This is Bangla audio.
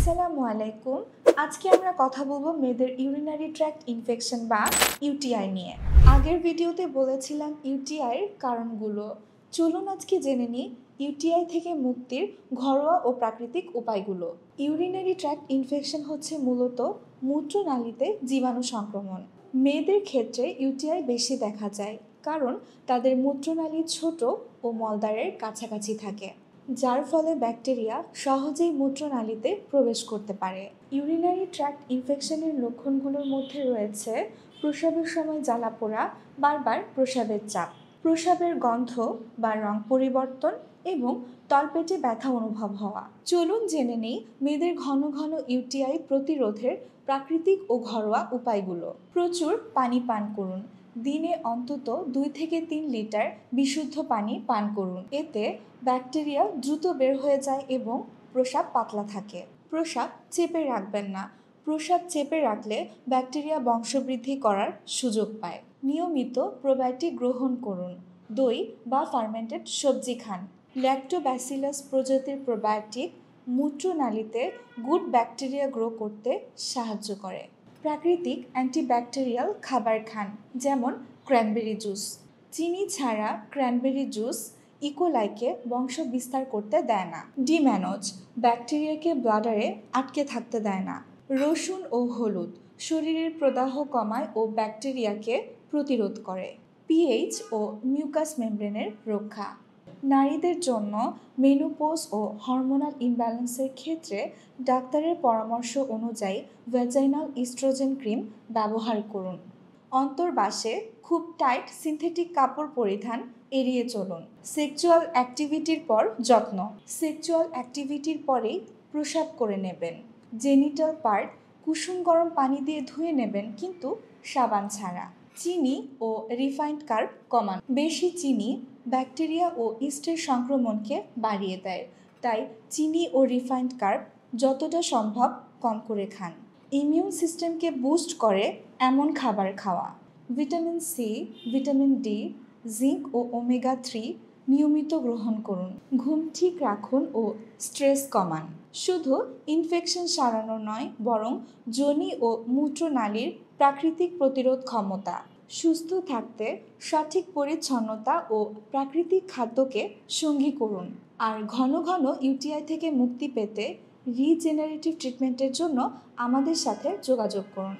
আসসালামু আলাইকুম। আজকে আমরা কথা বলবো মেয়েদের ইউরিনারি ট্র্যাক্ট ইনফেকশন বা ইউটিআই নিয়ে। আগের ভিডিওতে বলেছিলাম ইউটিআইয়ের কারণগুলো। চলুন আজকে জেনে নিই ইউটিআই থেকে মুক্তির ঘরোয়া ও প্রাকৃতিক উপায়গুলো। ইউরিনারি ট্র্যাক্ট ইনফেকশন হচ্ছে মূলত মূত্রনালীতে জীবাণু সংক্রমণ। মেয়েদের ক্ষেত্রে ইউটিআই বেশি দেখা যায় কারণ তাদের মূত্রনালী ছোট ও মলদ্বারের কাছাকাছি থাকে, যার ফলে ব্যাকটেরিয়া সহজেই মূত্রনালীতে প্রবেশ করতে পারে। ইউরিনারি ট্র্যাক্ট ইনফেকশনের লক্ষণগুলোর মধ্যে রয়েছে প্রসবের সময় জ্বালাপোড়া, বারবার প্রস্রাবের চাপ, প্রস্রাবের গন্ধ বা রং পরিবর্তন এবং তলপেটে ব্যথা অনুভব হওয়া। চলুন জেনে নেই মেয়েদের ঘন ঘন ইউটিআই প্রতিরোধের প্রাকৃতিক ও ঘরোয়া উপায়গুলো। প্রচুর পানি পান করুন। দিনে অন্তত 2 থেকে 3 লিটার বিশুদ্ধ পানি পান করুন। এতে ব্যাকটেরিয়া দ্রুত বের হয়ে যায় এবং প্রস্রাব পাতলা থাকে। প্রস্রাব চেপে রাখবেন না। প্রস্রাব চেপে রাখলে ব্যাকটেরিয়া বংশবৃদ্ধি করার সুযোগ পায়। নিয়মিত প্রোবায়োটিক গ্রহণ করুন। দই বা ফার্মেন্টেড সবজি খান। ল্যাক্টোব্যাসিলাস প্রজাতির প্রোবায়োটিক মূত্রনালীতে গুড ব্যাকটেরিয়া গ্রো করতে সাহায্য করে। প্রাকৃতিক অ্যান্টিব্যাকটেরিয়াল খাবার খান, যেমন ক্র্যানবেরি জুস। চিনি ছাড়া ক্র্যানবেরি জুস ইকোলাইকে বংশ বিস্তার করতে দেয় না। ডিম্যানোজ ব্যাকটেরিয়াকে ব্লাডারে আটকে থাকতে দেয় না। রসুন ও হলুদ শরীরের প্রদাহ কমায় ও ব্যাকটেরিয়াকে প্রতিরোধ করে। পিএইচ ও মিউকাস মেমব্রেনের রক্ষা। নারীদের জন্য মেনোপজ ও হরমোনাল ইমব্যালেন্সের ক্ষেত্রে ডাক্তারের পরামর্শ অনুযায়ী ভ্যাজাইনাল ইস্ট্রোজেন ক্রিম ব্যবহার করুন। অন্তর্বাসে খুব টাইট সিনথেটিক কাপড় পরিধান এড়িয়ে চলুন। সেক্সুয়াল অ্যাক্টিভিটির পর যত্ন। সেক্সুয়াল অ্যাক্টিভিটির পরেই প্রস্রাব করে নেবেন। জেনিটাল পার্ট কুসুম গরম পানি দিয়ে ধুয়ে নেবেন, কিন্তু সাবান ছাড়া। চিনি ও রিফাইন্ড কার্ব কমান। বেশি চিনি ব্যাকটেরিয়া ও ইস্টের সংক্রমণকে বাড়িয়ে দেয়, তাই চিনি ও রিফাইন্ড কার্ব যতটা সম্ভব কম করে খান। ইমিউন সিস্টেমকে বুস্ট করে এমন খাবার খাওয়া। Vitamin C, vitamin D, zinc ও ওমেগা-3 নিয়মিত গ্রহণ করুন। ঘুম ঠিক রাখুন ও স্ট্রেস কমান। শুধু ইনফেকশন সারানো নয়, বরং যোনি ও মূত্রনালীর প্রাকৃতিক প্রতিরোধ ক্ষমতা। সুস্থ থাকতে সঠিক পরিচ্ছন্নতা ও প্রাকৃতিক খাদ্যকে সঙ্গী করুন। আর ঘন ঘন ইউটিআই থেকে মুক্তি পেতে রিজেনারেটিভ ট্রিটমেন্টের জন্য আমাদের সাথে যোগাযোগ করুন।